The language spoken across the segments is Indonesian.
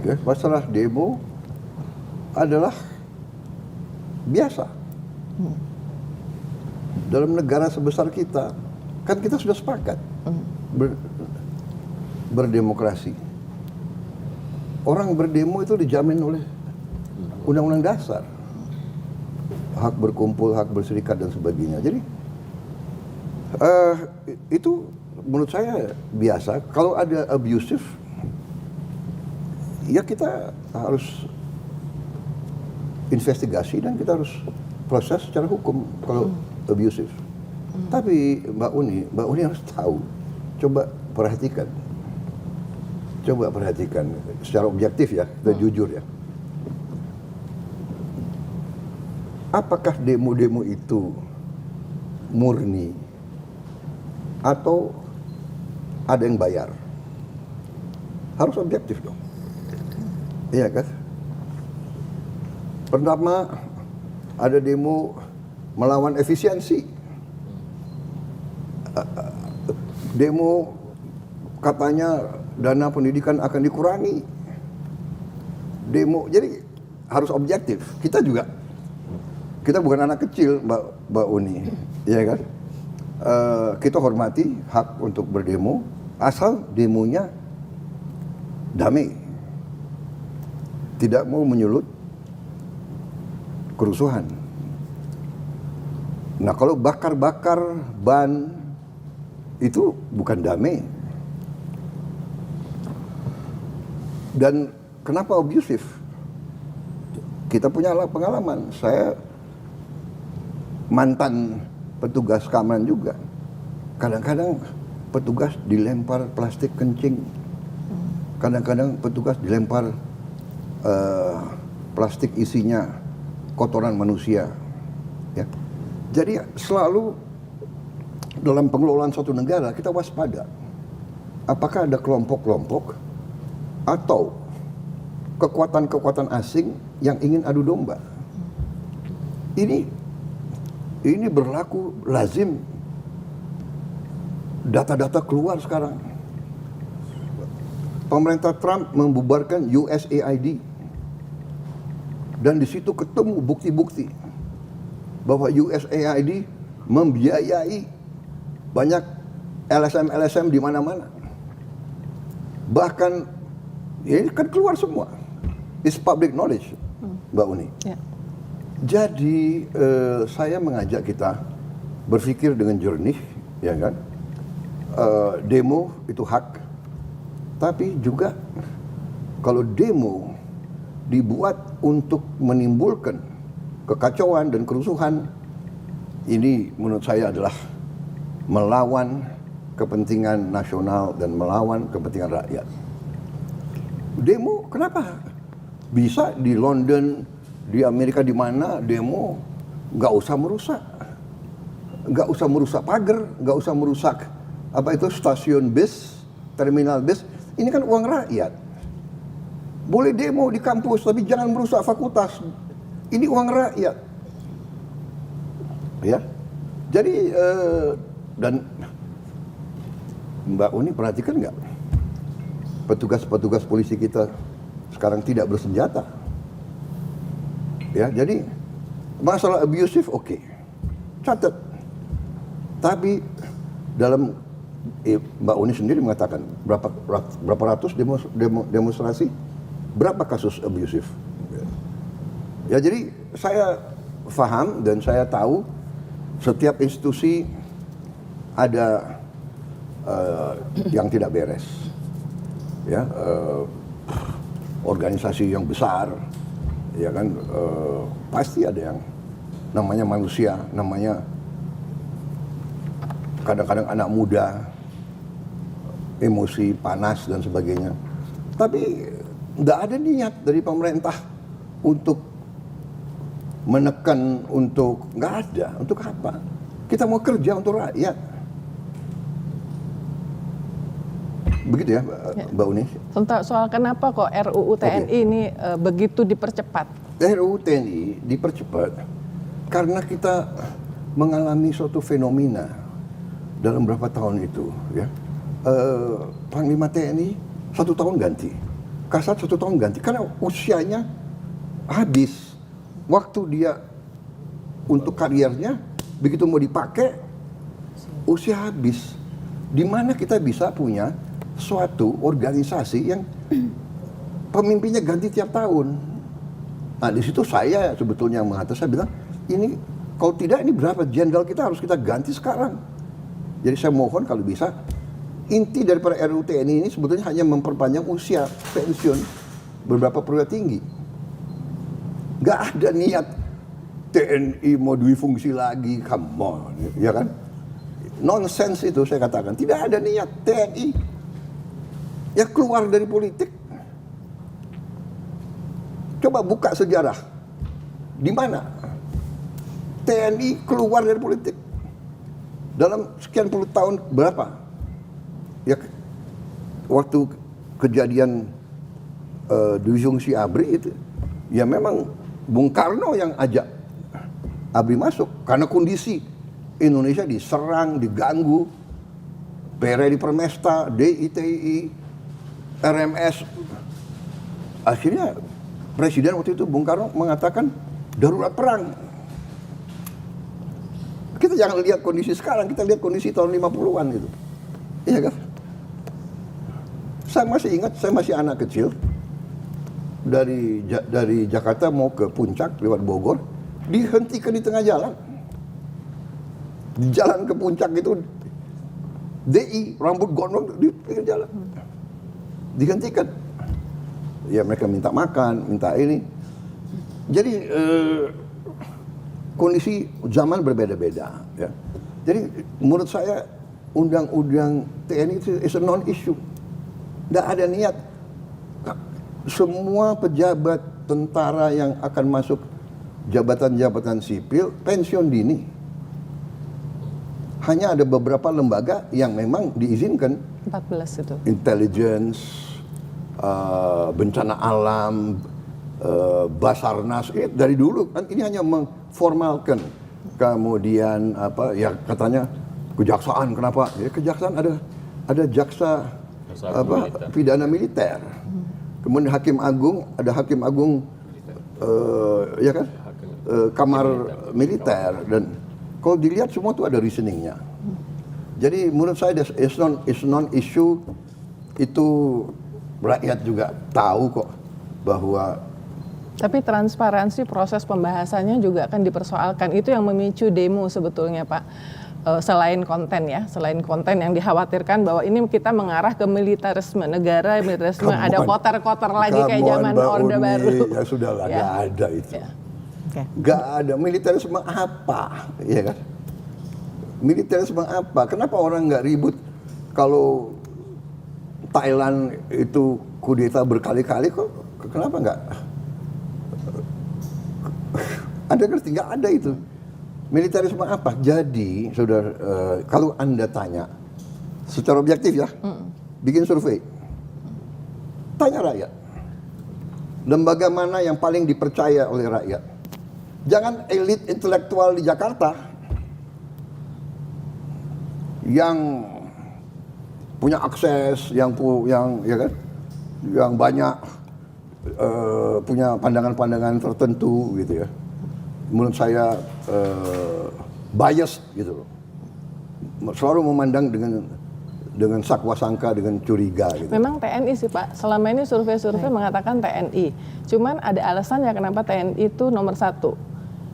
Ya, masalah demo adalah biasa. Dalam negara sebesar kita, kan kita sudah sepakat berdemokrasi. Orang berdemo itu dijamin oleh Undang-Undang Dasar. Hak berkumpul, hak berserikat dan sebagainya. Jadi itu menurut saya biasa. Kalau ada abusive, ya kita harus investigasi dan kita harus proses secara hukum kalau abusive. Tapi Mbak Uni harus tahu. Coba perhatikan secara objektif ya, kita jujur ya. Apakah demo-demo itu murni atau ada yang bayar? Harus objektif dong. Iya kan? Pertama, ada demo melawan efisiensi. Demo katanya dana pendidikan akan dikurangi. Demo, jadi harus objektif. Kita bukan anak kecil, Mbak Uni, ya kan? Kita hormati hak untuk berdemo, asal demonya damai, tidak mau menyulut kerusuhan. Nah, kalau bakar-bakar ban itu bukan damai. Dan kenapa abusive? Kita punya pengalaman. Saya mantan petugas keamanan juga. Kadang-kadang petugas dilempar plastik kencing. Kadang-kadang petugas dilempar plastik isinya kotoran manusia. Ya. Jadi selalu dalam pengelolaan suatu negara kita waspada. Apakah ada kelompok-kelompok atau kekuatan-kekuatan asing yang ingin adu domba? Ini berlaku lazim. Data-data keluar sekarang. Pemerintah Trump membubarkan USAID. Dan di situ ketemu bukti-bukti bahwa USAID membiayai banyak LSM di mana-mana. Bahkan ini kan keluar semua. It's public knowledge, Mbak Uni. Yeah. Jadi saya mengajak kita berpikir dengan jernih, ya kan? Demo itu hak, tapi juga kalau demo dibuat untuk menimbulkan kekacauan dan kerusuhan, ini menurut saya adalah melawan kepentingan nasional dan melawan kepentingan rakyat. Demo kenapa? Bisa di London, di Amerika, di mana demo nggak usah merusak pagar, nggak usah merusak stasiun bis, terminal bis. Ini kan uang rakyat. Boleh demo di kampus, tapi jangan merusak fakultas. Ini uang rakyat. Ya, jadi dan Mbak Uni perhatikan nggak? Petugas-petugas polisi kita sekarang tidak bersenjata. Ya, jadi masalah abusive oke. Catat. Tapi dalam Mbak Uni sendiri mengatakan berapa ratus demonstrasi, berapa kasus abusive. Ya, jadi saya paham dan saya tahu setiap institusi ada yang tidak beres. Ya, organisasi yang besar, ya kan, pasti ada yang namanya manusia, namanya kadang-kadang anak muda, emosi, panas dan sebagainya. Tapi nggak ada niat dari pemerintah untuk menekan, nggak ada. Untuk apa? Kita mau kerja untuk rakyat. Begitu ya, Mbak Uni. Tentang soal kenapa kok RUU TNI ini begitu dipercepat? RUU TNI dipercepat karena kita mengalami suatu fenomena dalam beberapa tahun itu. Ya, Panglima TNI 1 tahun ganti. Kasat 1 tahun ganti karena usianya habis. Waktu dia untuk karirnya begitu mau dipakai usia habis. Di mana kita bisa punya suatu organisasi yang pemimpinnya ganti tiap tahun. Nah di situ saya sebetulnya mengatakan, saya bilang ini kalau tidak ini berapa jenderal kita harus kita ganti sekarang. Jadi saya mohon kalau bisa inti daripada RUU TNI ini sebetulnya hanya memperpanjang usia pensiun beberapa perwira tinggi. Nggak ada niat TNI mau duifungsi lagi, come on, ya kan? Nonsense itu saya katakan, tidak ada niat TNI ya keluar dari politik. Coba buka sejarah, di mana TNI keluar dari politik dalam sekian puluh tahun berapa? Ya waktu kejadian duifungsi ABRI itu, ya memang Bung Karno yang ajak ABRI masuk karena kondisi Indonesia diserang, diganggu, PRI di Permesta, DITI, RMS. Akhirnya Presiden waktu itu Bung Karno mengatakan darurat perang. Kita jangan lihat kondisi sekarang, kita lihat kondisi tahun 50-an gitu. Iya kan? Saya masih ingat, saya masih anak kecil. Dari Jakarta mau ke Puncak lewat Bogor, dihentikan di tengah jalan. Di jalan ke Puncak itu DI rambut gondrong di pinggir jalan. Dihentikan. Ya mereka minta makan, minta ini. Jadi kondisi zaman berbeda-beda. Ya. Jadi menurut saya undang-undang TNI itu is a non-issue. Tidak ada niat. Semua pejabat tentara yang akan masuk jabatan-jabatan sipil pensiun dini. Hanya ada beberapa lembaga yang memang diizinkan. 14 itu. Intelligence, bencana alam, Basarnas, ini dari dulu kan ini hanya mengformalkan. Kemudian apa ya katanya kejaksaan, kenapa? Ya kejaksaan ada jaksa apa pidana militer. Kemudian hakim agung, ada hakim agung ya kan? Kamar militer, dan kalau dilihat semua itu ada reasoningnya. Jadi menurut saya is non issue, itu rakyat juga tahu kok bahwa. Tapi transparansi proses pembahasannya juga akan dipersoalkan. Itu yang memicu demo sebetulnya Pak. Selain konten ya, selain konten yang dikhawatirkan bahwa ini kita mengarah ke militarisme negara, militarisme ada kotor-kotor lagi kayak zaman Orde Baru. Ya sudahlah, ya. Gak ada itu. Ya. Okay. Gak ada militarisme apa, ya kan? Militarisme apa? Kenapa orang nggak ribut kalau Thailand itu kudeta berkali-kali kok? Kenapa nggak? Anda ngerti nggak ada itu? Militarisme apa? Jadi, saudara, kalau Anda tanya secara objektif ya, bikin survei, tanya rakyat, lembaga mana yang paling dipercaya oleh rakyat? Jangan elit intelektual di Jakarta yang punya akses, yang ya kan, yang banyak punya pandangan-pandangan tertentu gitu ya. Menurut saya bias gitu loh. Selalu memandang dengan sakwa sangka, dengan curiga gitu. Memang TNI sih Pak, selama ini survei-survei mengatakan TNI. Cuman ada alasannya kenapa TNI itu nomor 1.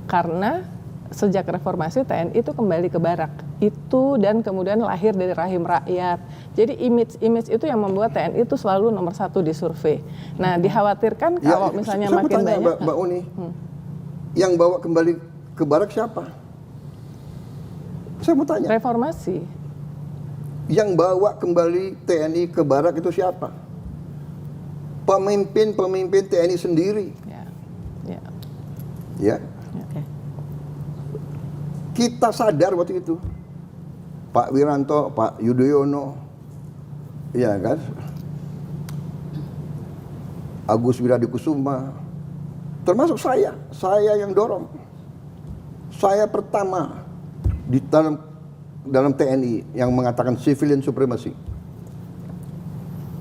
Karena sejak reformasi TNI itu kembali ke barak. Itu dan kemudian lahir dari rahim rakyat. Jadi image itu yang membuat TNI itu selalu nomor 1 di survei. Nah dikhawatirkan kalau misalnya makin banyak. Mbak Uni, yang bawa kembali ke barak siapa? Saya mau tanya. Reformasi. Yang bawa kembali TNI ke barak itu siapa? Pemimpin TNI sendiri. Ya. Okay. Kita sadar waktu itu. Pak Wiranto, Pak Yudhoyono, ya kan? Agus Wiradikusuma, termasuk saya yang dorong. Saya pertama di dalam TNI yang mengatakan civilian supremacy.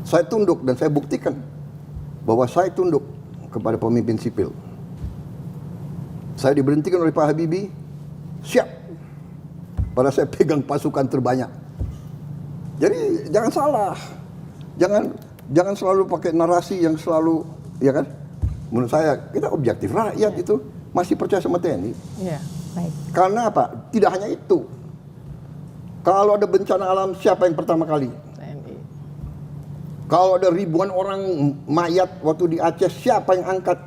Saya tunduk dan saya buktikan bahwa saya tunduk kepada pemimpin sipil. Saya diberhentikan oleh Pak Habibie, siap. Padahal saya pegang pasukan terbanyak. Jadi jangan salah, jangan selalu pakai narasi yang selalu, ya kan? Menurut saya kita objektif, rakyat itu masih percaya sama TNI. Iya. Baik. Karena apa? Tidak hanya itu. Kalau ada bencana alam, siapa yang pertama kali? TNI. Kalau ada ribuan orang mayat waktu di Aceh, siapa yang angkat?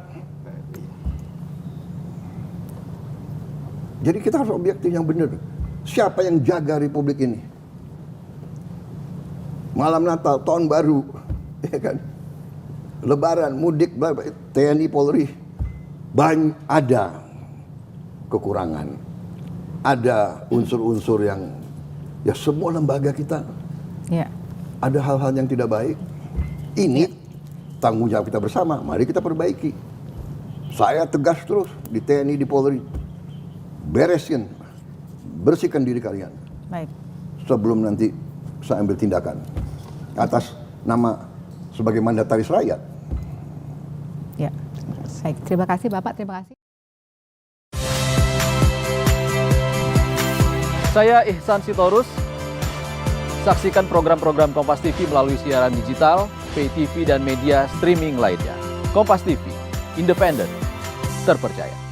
Jadi kita harus objektif yang benar. Siapa yang jaga republik ini? Malam Natal, tahun baru, ya kan? Lebaran, mudik, TNI, Polri, ada kekurangan, ada unsur-unsur yang, ya semua lembaga kita, Ya. ada hal-hal yang tidak baik. Ini tanggung jawab kita bersama, mari kita perbaiki. Saya tegas terus di TNI, di Polri, beresin, bersihkan diri kalian. Baik. Sebelum nanti saya ambil tindakan atas nama sebagai mandataris rakyat. Ya. Baik. Terima kasih Bapak. Terima kasih. Saya Ihsan Sitorus. Saksikan program-program Kompas TV melalui siaran digital, pay TV, dan media streaming lainnya. Kompas TV, independen, terpercaya.